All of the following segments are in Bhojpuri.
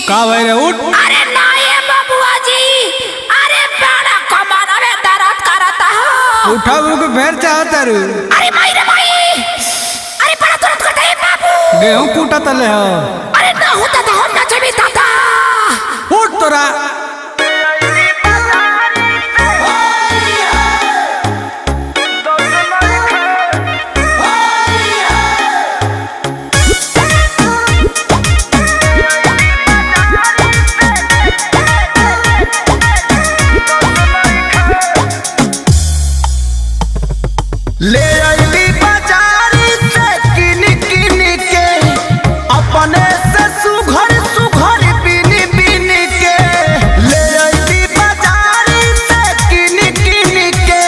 का भाई रे उठ। अरे ना ये बबुआ जी, अरे बड़ा कमर में दर्द करता है। उठा के फेर चाहता रू। अरे भाई रे भाई, अरे बड़ा दर्द करता है बाबू। गेहूं कूटा तले हो। अरे ना होता तो हम ना चबी ताता। उठ तोरा। ले आईली बाजारी से किन किन के अपने से सुघर सुघर बिन बिन के। ले आईली बाजारी से किन किन के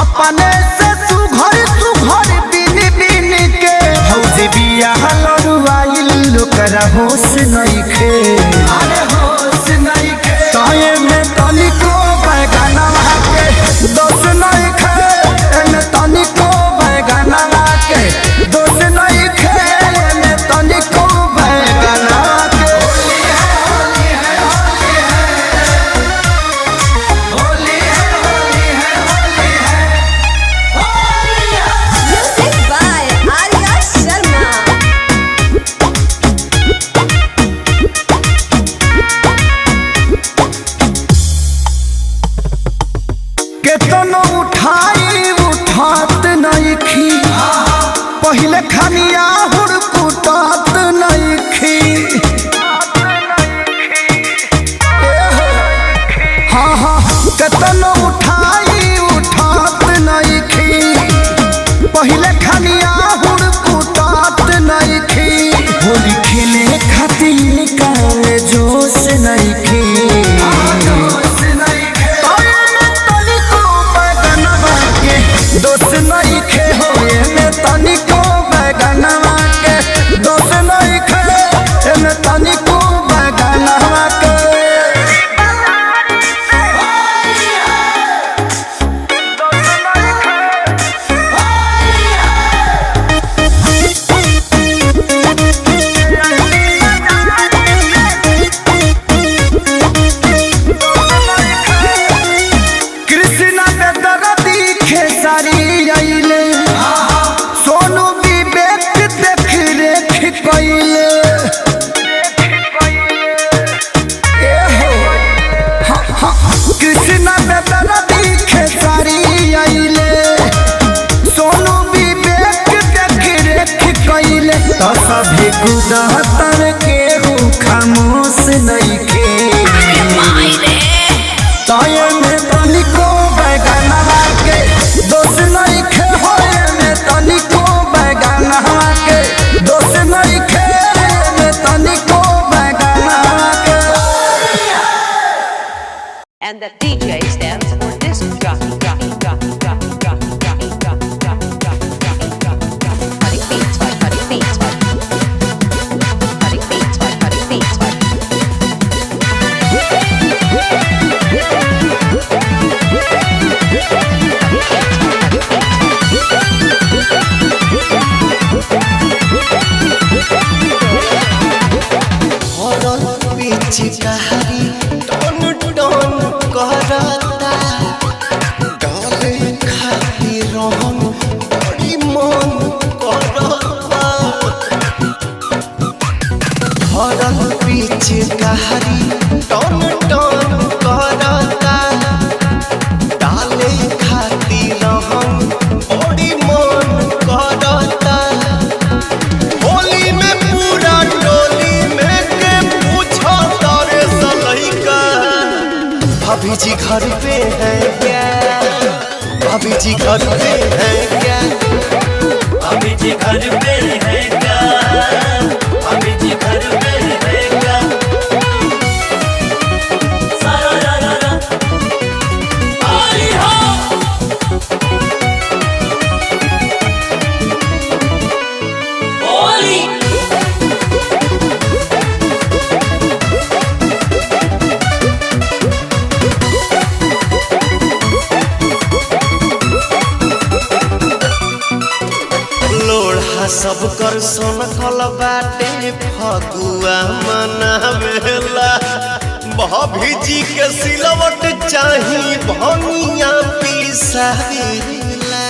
अपने से सुघर सुघर बिन बिन के। हौजी बियाह लड़ुआइल लोकरा होश नइखे। अरे होश नइखे ताये में तनिको बैगना के दोष नइखे। तनिको बैगना के दोष नहीं खेले तनिको बैगना के। होली है होली है होली है होली है होली है होली है। Music by Arya Sharma. केतनो उठाई उठात नइखी पहिले खनिया हुड़कुटात नइखी। हाँ हाँ केतनो उठाई उठात नइखी पहिले खनिया हुड़कुटात नइखी। होली खेले खातिर काले जोश नइखी। दोष नहीं खे होए में तनिको बैगनवा के दोष नहीं खे में तनिको बैगनवा के। कृष्णा पे दर्दी खेसारी आइले सोनू विवेक देख रेख कइले। कृष्णा पे दर्दी खेसारी आइले सोनू विवेक देख रेख कइले। तो सभी गुदहतर के खामोश नइखे। ताये में तनिको बैगनवा के दोष नहीं खे होए में तनिको बैगनवा के दोष नहीं खे में तनिको बैगनवा के। And the DJ stands for disc jockey, jockey, jockey, jockey, jockey, jockey, jockey, jockey, jockey, jockey, jockey, jockey, cutting beats, cutting beats, cutting beats, cutting beats. पिचकारी टन टन करता डाले खातिर हम बड़ी मन करता। हरल पिचकारी टन टन करता डाले खातिर हम बड़ी मन करता। होली में पूरा टोली में के पूछो तारे सलैका भाभी जी घर पे है क्या। भाभी जी घर पे है क्या। भाभी जी घर पे है क्या। भाभी जी घर पे है क्या। सारा रा रा रा आई हो। होली लोढ़ा सब कर सोनकल बाटे फगुआ मनावेला भाभी जी के सिलवट चाही भनिया पिसावेला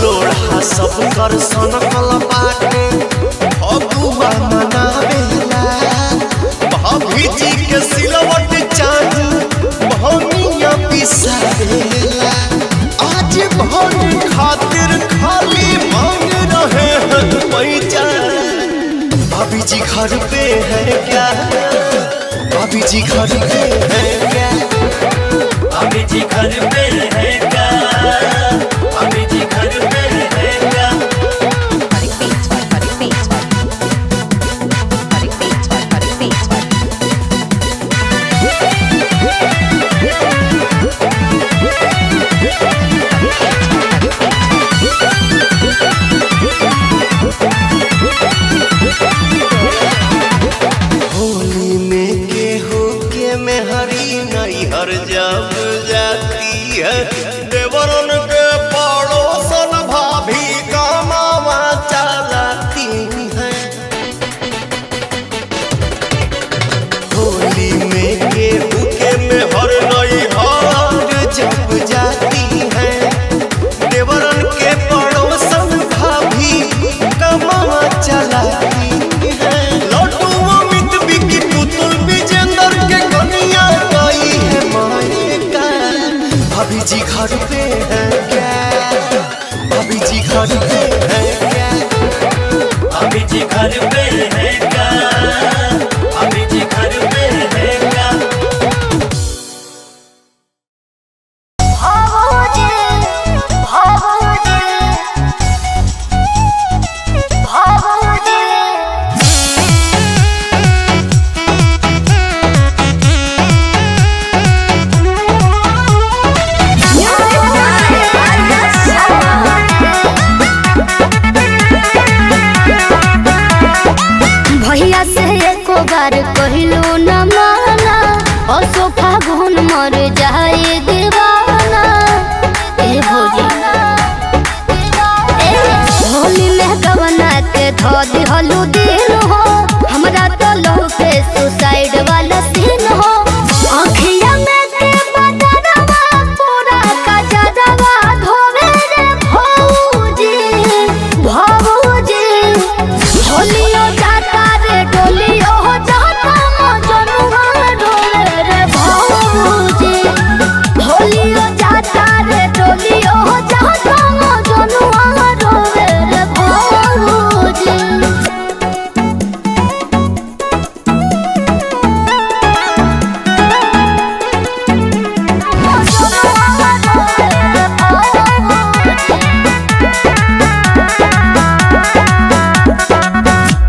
लोढ़ा सब कर सोनकल बाटे फगुआ मनावेला भाभी जी के सिलवट चाही भनिया पिसावेला आज भोग खातिर खाली मांग रहे हैं पैसा भाभी जी घर पे है क्या भाभी जी घर पे है क्या भाभी जी घर पे है क्या भाभी जी घर पे है क्या होली में केहू के मेहरी नैहर जब जाती है देवरन के पड़ोसन भाभी कमावा चलाती है होली में केहू के मेहर नैहर जब जाती है देवरन के पड़ोसन भाभी कमावा चलाती है लड्डू अमित बिकी पुतुल विजेंद्र के कन्या गई है मायका भाभी जी घर पे है क्या भाभी जी घर पे है क्या भाभी जी घर पे है क्या भाभी जी घर पे है क्या भैया से एको बार कहलो न माना असो फागुन मर जाए दीवाना ए भोजी होली में गवना के धो दिहलू दिन हो हमरा तो लो के सुसाइड वाला सीन हो आँखिया में के बदरवा पूरा कजरवा धोवे रे भौजी भौजी होलियो जाता रे डोलियो जाता मजनुआ डोले रे भौजी होलियो जाता रे डोलियो जाता मजनुआ डोले रे भौजी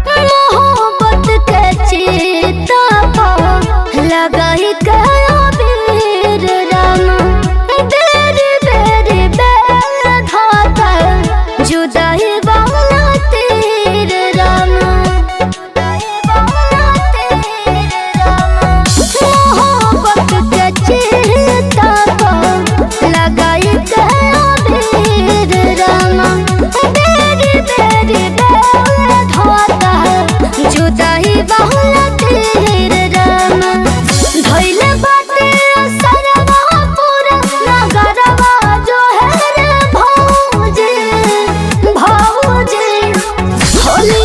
मोहब्बत के चिता पर लगाई गया वीर रामा बेरी बेरी बेर धाता जुदाई वाला तीर रामा मोहब्बत के चिता पर लगाई गया वीर रामा बेरी बेरी बेर धाता जुदाई वाला तीर रामा धइले बाटे असरवा पूरा नगरवा जो है रे भौजी भौजी होली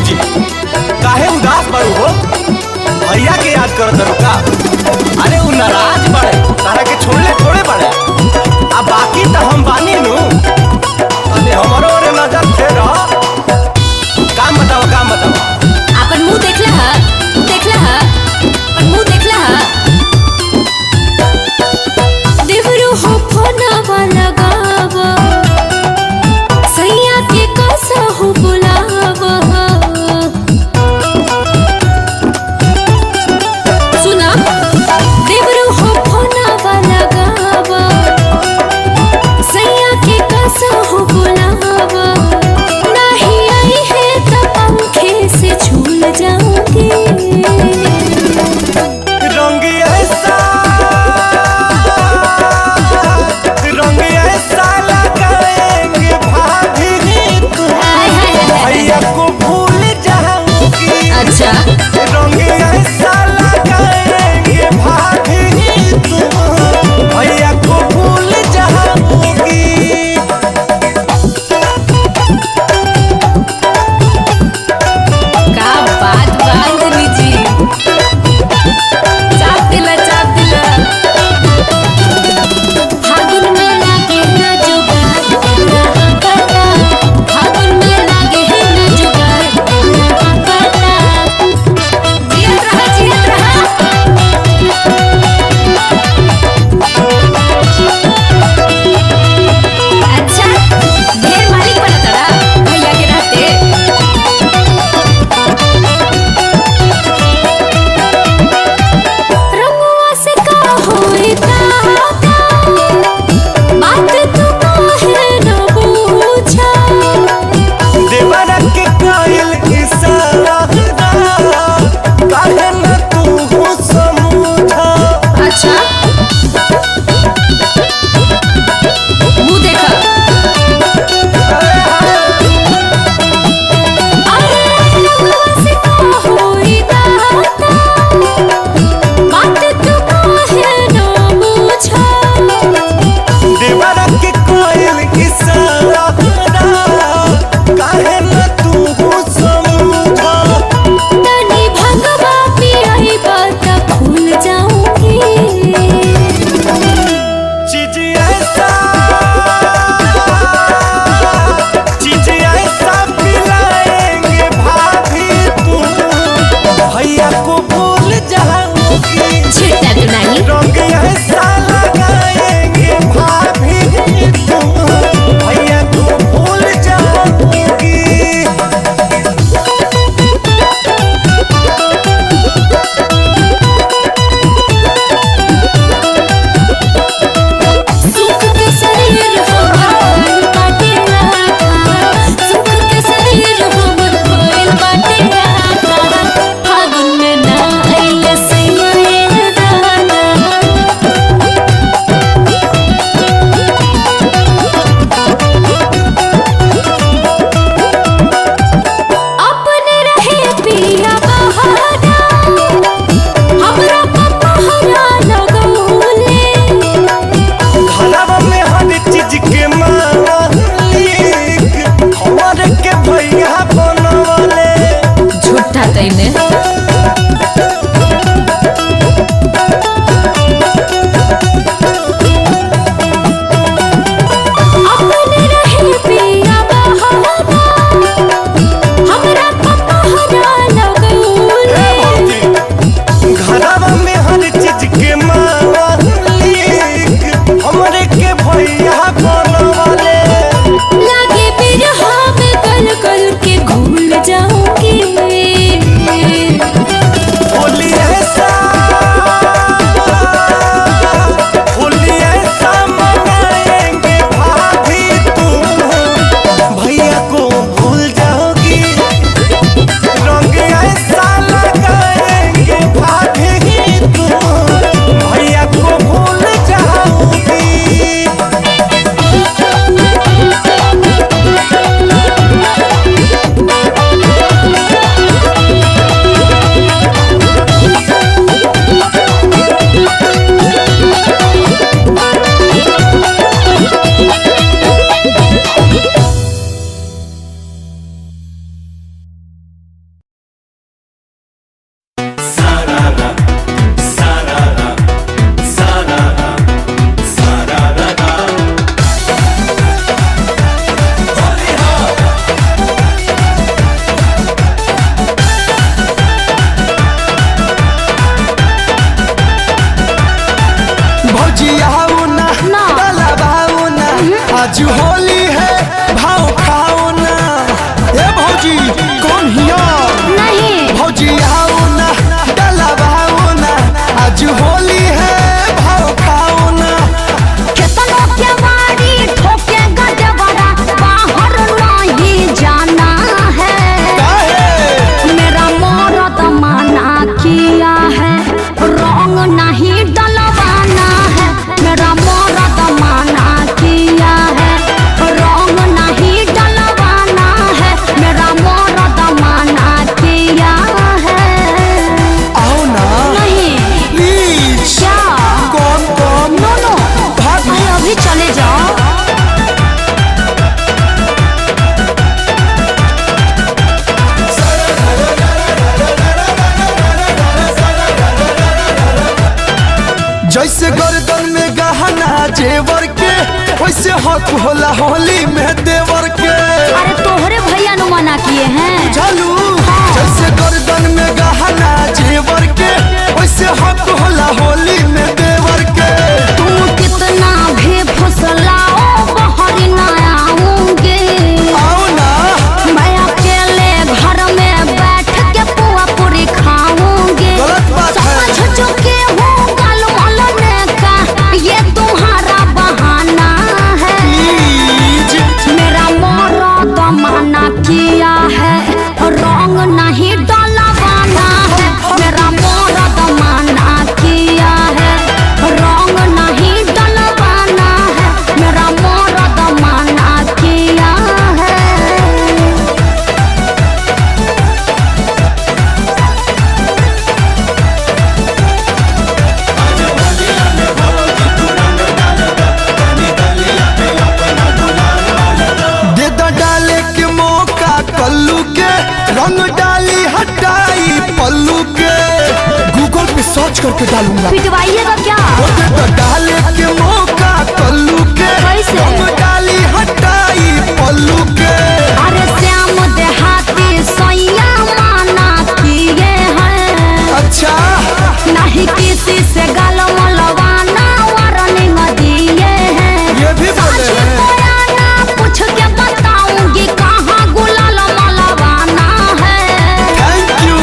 भौजी काहे उदास बड़ू हो? भैया के याद करत रहो का? अरे उ नाराज बड़े, तारा के छोड़ले थोड़े बड़े। अब बाकी तो हम बानी नु, अरे हमरो रे नजर फेर। काम बताओ अपन मुंह देखला है, अपन मुंह देखला है। देवरू हो फोना वाला गावा सैया के कैसा हो बुलावा सुना देवरू हो फोना वाला गावा सैया के कैसा हो बुलावा नहीं आई है तो पंखे से झूल जाऊंगी रंग ऐसा लगाएंगे भाभी तुम, भैया को भूल जाओगी। अच्छा रंग ऐसा लगाएंगे भाभी तुम, भैया को भूल जाओगी। का बात बांधनी जी, चाप दिला फागुन में लागे ना जुगाड़ पता फागुन में लागे ना जुगाड़ पता जियत रहा अच्छा ढेर मालिक बना तड़ा भैया के रहते। रंगवा से का होई ताता बात तू काहे न पूछा देवरा के कायल इशारा काहे न तू समझा। अच्छा मुंह देखा अरे रंगवा से का होई ताता बात तू काहे न पूछा देवरा के कायल इशारा काहे न तू समझा। तनी भगवा पियाई बात भूल जाऊंगी चीज ऐसा पिलाएंगे भाभी तुम, भैया को भूल जाओगी। छिड़ता तो नहीं रंग ऐसा लगाएंगे भाभी तुम, भैया को भूल जाओगी। सुख के शरीर हमर बाटे रहा सुख के शरीर हमर भइल बाटे रहा फागुन में ना आइल सैया दाना अपने रहे पिया बहारा हमरा पपहरा लगौले घरवा में हर चीज के मालिक हमारे के भैया बनवले। झूठा तईने अपने रहे पिया बहारा हमरा पपहरा लगौले घरवा में हर चीज के मालिक हमारे के भैया बनवले। लागे बिरहा में कल कल के घूल जाऊंगी वैसे हक होला होली में देवर के। अरे तोहरे भैया नु मना किए हैं। चलू जैसे गर्दन में गहना जेवर के, वैसे हक होला होली में देवर के। तुम कितना भी फुसलाओ बाहर ना आऊंगी। आओ ना मैं अकेले घर में बैठ के पुआ पूरी खाऊंगी। गलत बात है। समझ चुकी हूँ गाल मलने का ये तुम्हारा बहाना है। प्लीज मेरा मरद मना किया है रंग नहीं डलवाना है। मेरा मरद मना किया है रंग नहीं डलवाना है। मेरा मरद मना किया है। दे दा डाले के मौका कल्लू के, रंग डाली हटाई पल्लू के। गूगल पे सर्च करके डालूंगा। पिटवाइएगा क्या? दे दा डाले के मौका कल्लू के, कैसे? रंग डाली हटाई पल्लू के। अरे श्याम देहाती सैया माना किए हैं। अच्छा नहीं किसी से गाल मलवाना वार्निंग दिए हैं। ये भी बोले साझी हैं। बयाना पूछ के बताऊंगी कहाँ गुलाल मलवाना है। Thank you.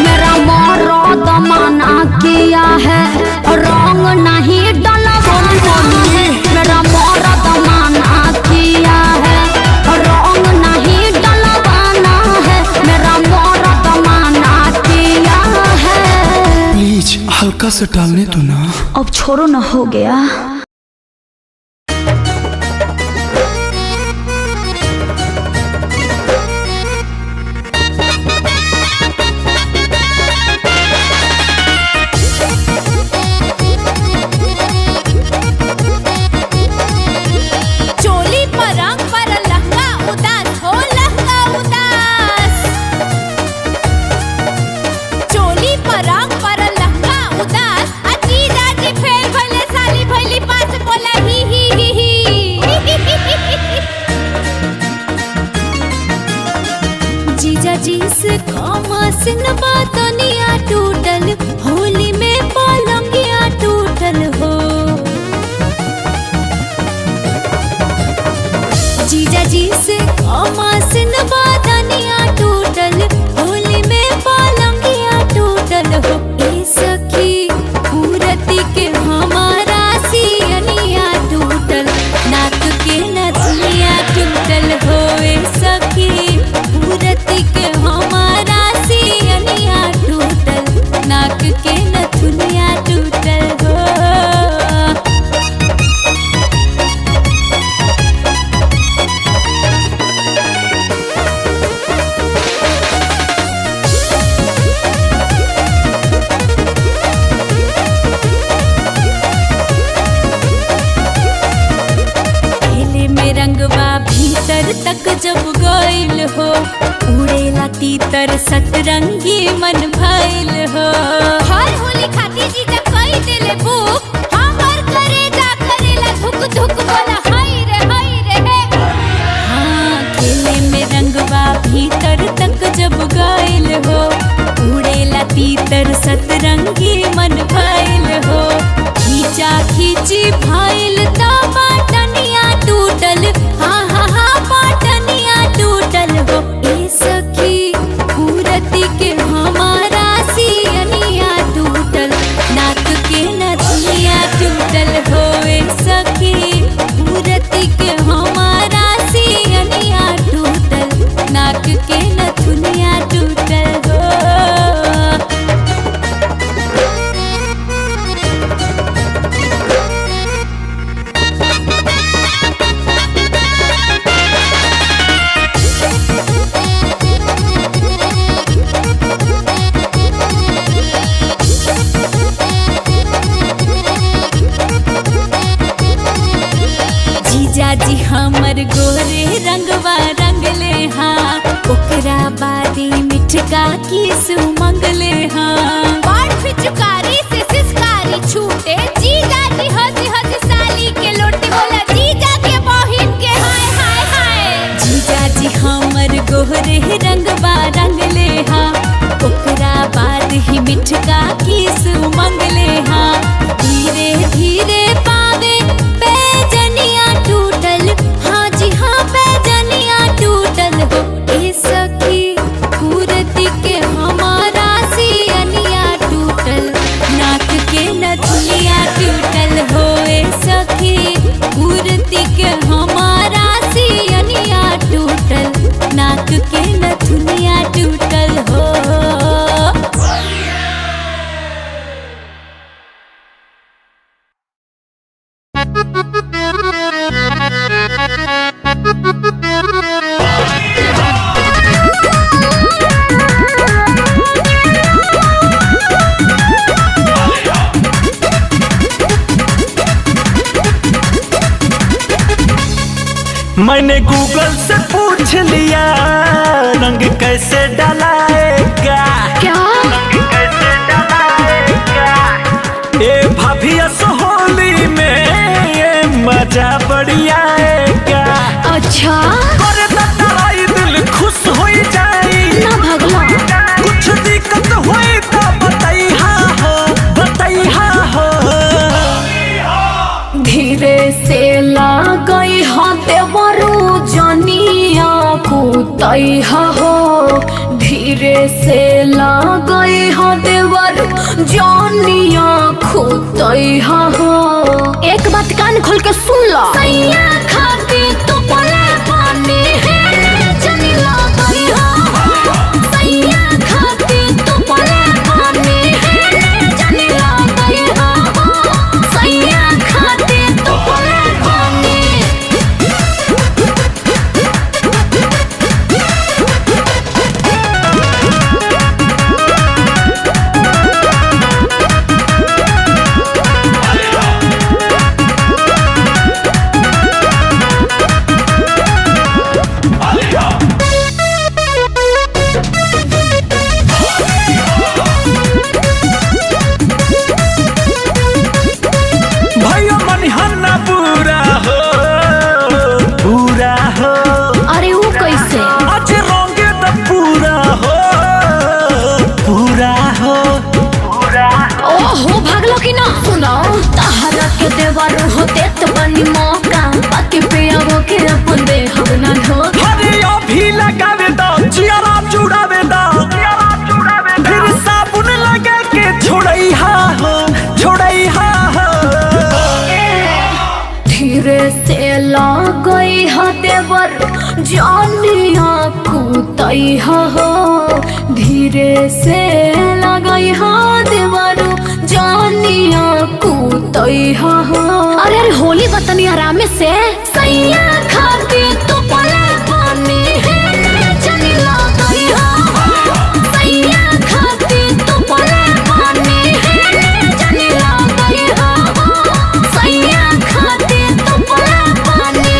मेरा मरद मना किया है रंग नहीं डलवाना है। मेरा मरद मना किया है रंग नहीं डलवाना है। मेरा मरद मना किया है। प्लीज हल्का से डालने दो ना। अब छोड़ो ना, हो गया। चोली पर रंग पर लहंगा उदास हो लहंगा उदास। चोली पर रंग पर लहंगा उदास। अजीजा जी फेर भले साली भली पास बोला ही ही। जीजा जी से कमासिन बातनिया टूटल होली में पलंगिया टूटल हो। जीजा जी से कमासिन बादनिया टूटल होली में पलंगिया टूटल हो। ए सखी मूर्ति के हमारा सियनिया टूटल नाक के नथुनिया टूटल हो। ए सखी मूर्ति के हमारा सियनिया टूटल नाक के नथुनिया टूटल हो। पहले में रंगवा भीतर तक जब गइल हो। उड़ेला तीतर सतरंगी मन भइल हो। हर होली खाती जीजा कई दिले बुक हमर करेजा करेला धुक धुक बोला हाय रे हे। हाँ खेले में रंगवा भीतर तक जब गइल हो। उड़ेला तीतर सतरंगी मन भइल हो। खींचा खींची भइल त पाटनिया टूटल। हाँ हाँ हाँ पाटनिया टूटल हो। ए सखी मूर्ति के हमारा सियनिया टूटल नाक के नथुनिया टूटल हो। ए सखी मूर्ति के हमारा सियनिया टूटल नाक के नथुनिया टूटल हो। जीजाजी हमर गोरे रंगवा रंगले हाँ। ओकरा बादी मिठका किस मंगले हाँ। बाढ़ फिचकारी से सिसकारी छूटे जीजाजी हंसी हंसी साली के लोटी बोला जीजा के मैंने गूगल से पूछ लिया रंग कैसे डलाएगा। क्या कैसे डलाएगा ए भाभी होली में ये मजा बढ़िया आएगा। अच्छा करे दलाई दिल खुश हो जाई ना भगला कुछ दिक्कत हुई तो बताइहा हो धीरे से लागई हा देवरू जनिया कुतई हो धीरे से लागई हा देवरू जनिया खुतई हो। एक बात कान खोल के सुन लो सैया खाती तो पले पानी है जनी लागई हो सैया खाती तो पले पानी है जनी लागई हो सैया खाती तो पले पानी। भैया मनिहन्ना पूरा हो अरे वो कैसे आज रंगे तो पूरा हो ओहो भागलो कि ना सुनो तहरा के देवर होते तो बनी मौका बाकी पे आवो के अपन दे हम ना धोखा। अरे अभी लगावे दो जियारा जुड़ावे दो फिर साबुन लगा के छोड़ैहा हो धीरे से लागई हा देवर जानिया कुतई हो धीरे से लागई हा देवर जानिया कुतई हो। अरे अरे होली बतनी आराम से सैया खाती तो पले पानी है जनी लागई हो सैया खाती तो पले पानी है जनी लागई हो सैया खाती तो पले पानी।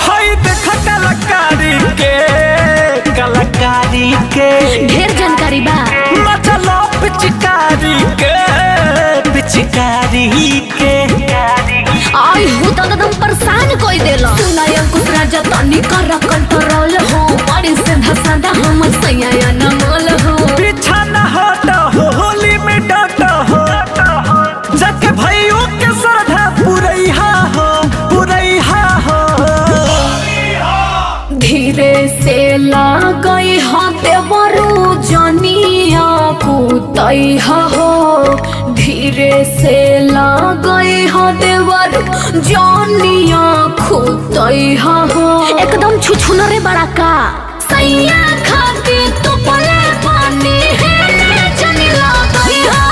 हाय देख कलाकारी के ढेर जानकारी बा मचलो पिचकारी के आई हो तो एकदम परेशान कोई देला सुनाय अंकुश राजा तनी कर कंट्रोल हो बड़ी से धसादा हम सैया न मोल हो पीछा न हटो होली में डटो हो जके भाइयों के श्रद्धा पुरैहा हो धीरे से लागई हा देवरू जनिया कुतई हो धीरे से लागई हा देवरू जनिया खुतई हो एकदम छुछुनरे बड़ा का सैया खाती तो पले पानी है जनी लागई हो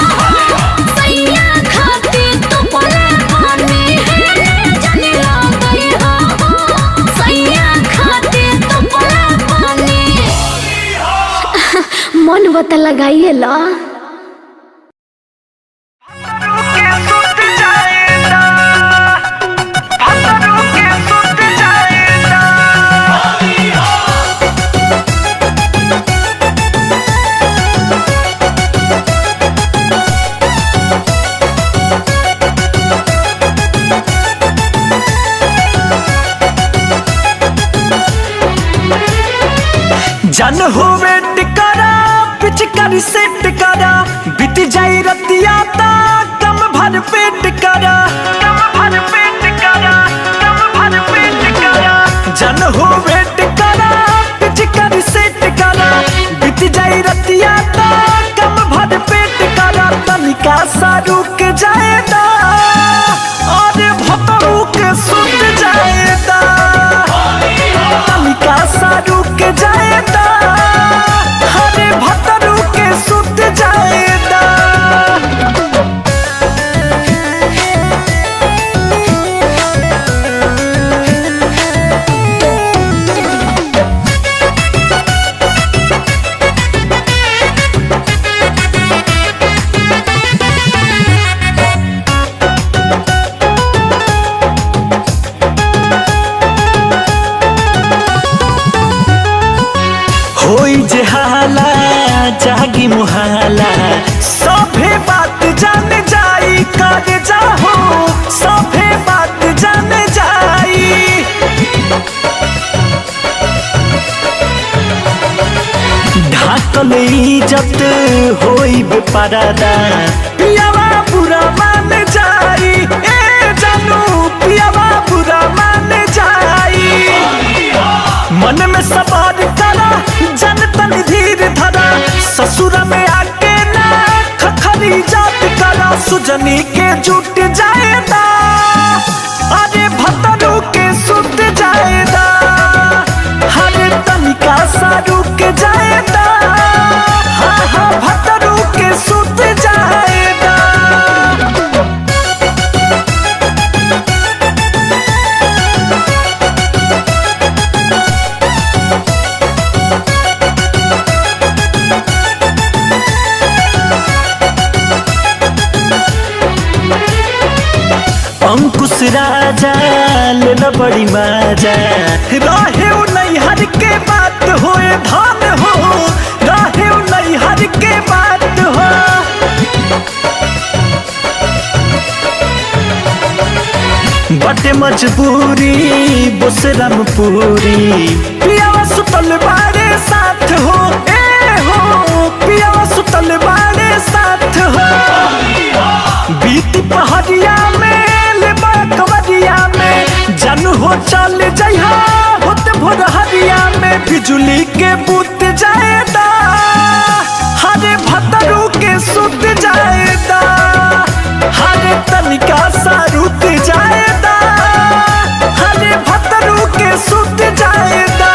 सैया खाती तो पले पानी है जनी लागई हो सैया खाती तो पले पानी। मन बता लगाइए ला जन हो वेट करा पिचकारी सेट करा बीत जाई रतिया ता कम भर पेट करा जन हो वेट करा पिचकारी सेट करा बीत जाई रतिया ता कम भर पेट करा तनिका सा रुक जाएदा और भतरू के सुत जाएदा तनिका सा रुक जाएदा हरे भतरू के सुत जाएदा। मुहाला सभे बात जान जाई कर जाहो सभे बात जान जाई ढाकल इज्जत होई बेपरादा पियावा बुरा मान जाई ए जानू पियावा बुरा मान जाई मन में सवार करा जन तन धीर धरा ससुर में आके ना खखरी जात करा सुजनी के जुट जाएदा अरे भतरू के सुत जाएदा हरे तनिका सारू के जाएदा हाँ हाँ भतरू के सुत जाएदा अंकुश राजा लेना बड़ी मजा रहे नैहर के बात होए धान हो रहे नैहर के बात हो बटे मजबूरी बुसरम पूरी पियावा सुतल बारे साथ हो ए हो पियावा सुतल बारे साथ हो बीती पहाड़िया में कवरिया में जन हो चल जइहा होत भोर हरिया में बिजुली के बूत जाएदा हरे भतरू के सुत जाएदा हरे तनिका सारुत जाएदा हरे भतरू के सुत जाएदा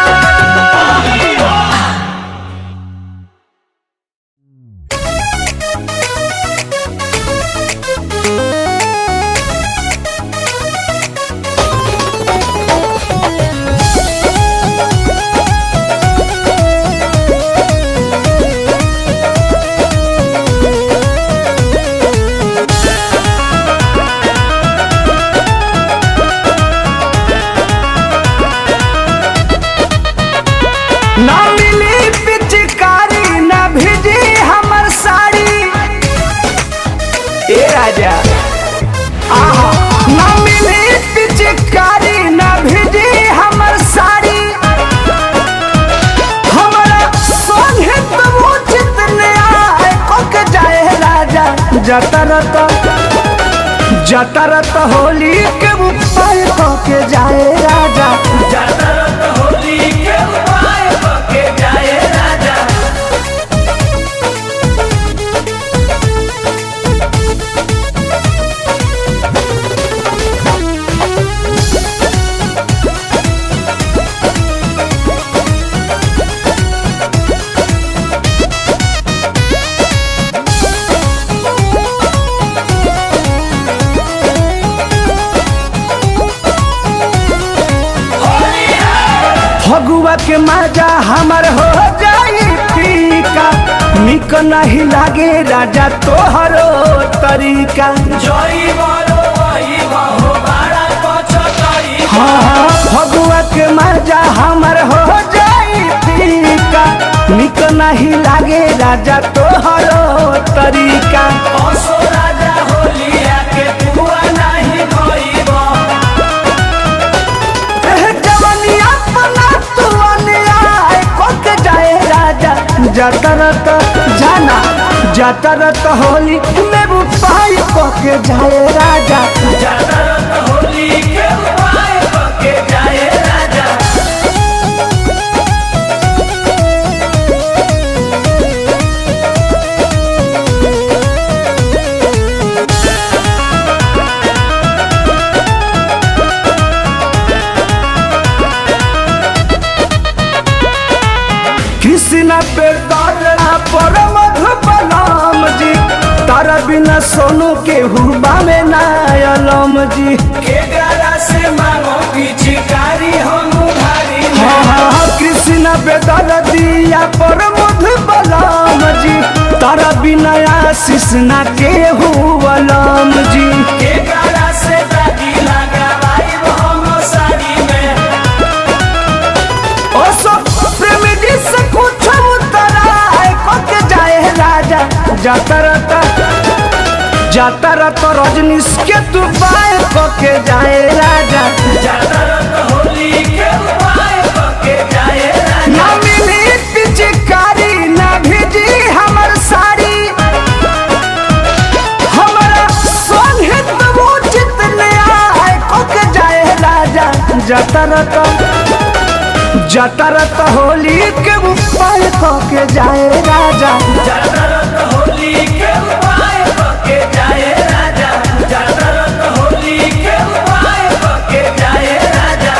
ना मिली पिचकारी ना भिजी हमर साड़ी ए राजा आहा ना मिली पिचकारी ना भिजी हमर साड़ी हमारा सोने तो उचित न्याय कोक जाए राजा जतरत होली के उपाय कोके जाए राजा जतरत होली के उपाय कोके जाए राजा फगुआ के मजा हमर हो जाई फीका निक नहीं लागे राजा तोहरो तरीका हाँ फगुआ के मजा हमर हो जाई फीका निक नहीं लागे राजा तोहरो तरीका राजा होलिया के पुआ नहीं भइबो जातरत होली में उपाय कोके जाए राजा जातरत होली के उपाय कोके जाए राजा कृष्णा पे तारा पर मधुबलाम जी तारा बिना सोनू के हुबा में नायलम जी के गारा से मांगो पिचकारी हम भारी हाँ कृष्णा पे तारा दिया पर मधुबलाम जी तारा बिना आशीष ना के हुबलाम जी के गारा से दागी लगा भाई हम साड़ी में ओसो प्रेमी जी से कुछ उतरा है कोके जाए जाता रतो रजनीश के तू बाय के जाए राजा जाता रतो होली के बाय के जाए राजा ना मिली पिचकारी ना भेजी हमर साड़ी हमारा सोनित वो जितने आए को के जाए राजा जाता रतो होली के बाय के जाए राजा जाता रतो होली के बाय के जाए राजा जाता रतो होली के बाय के जाए राजा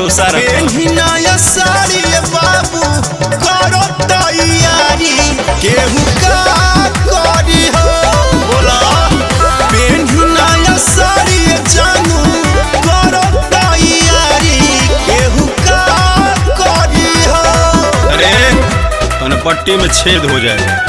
नया साड़ी बाबू करो तैयारी केहू का करी हो बोला पेन्ही नया साड़ी जानू करो तैयारी केहू का करी हो अरे पट्टी में छेद हो जाएगा।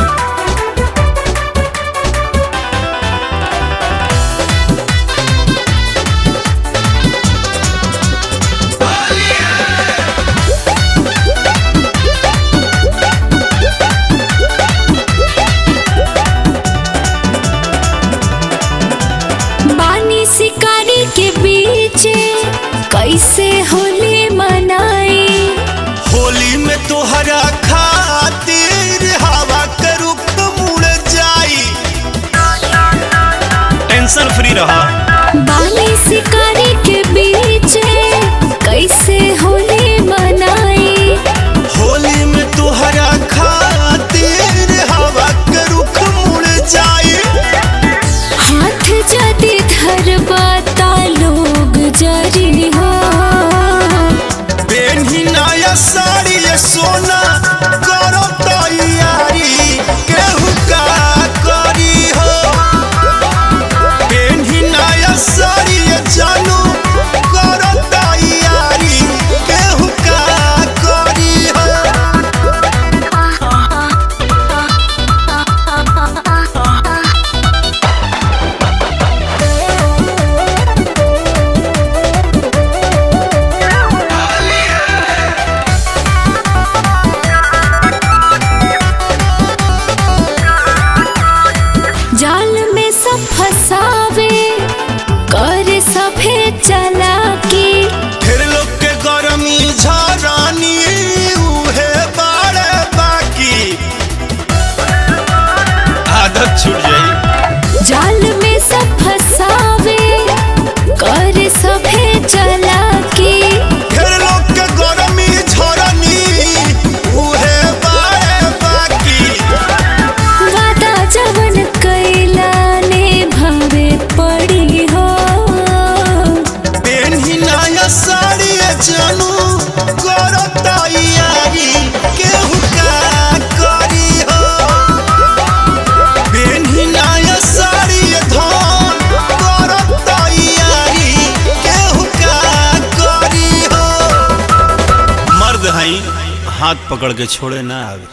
शिकारी के बीच कैसे होली मनाई होली में तोहरा खातिर हवा के रुख मुड़ जाई टेंशन फ्री रहा बानी शिकारी के बीच कैसे होली मनाई होली में तोहरा खातिर हवा के रुख मुड़ जाई हाथ जदी धरबाता लोग जरी हो पेन्ही नया साड़ी सोना करो तैयारी केहू का करी हो पेन्ही नया साड़ी जानू करो तैयारी केहू का करी हो जाल में सब फसावे कर सभे चला के फिर लोग के गरमी झरानी उहे बाड़े बाकी आदत छूट जाई। जाल में सब फसावे कर सभे चला के फिर लोग के गरमी झरानी उहे बाड़े बाकी वादा जवन कैला ने भावे पड़ी हो पेन्ही नया साड़ी जानू करो तैयारी केहू का करी हो पेन्ही नया साड़ी धन करो तैयारी केहू का करी हो मर्द हई हाथ पकड़ के छोड़े ना आवे।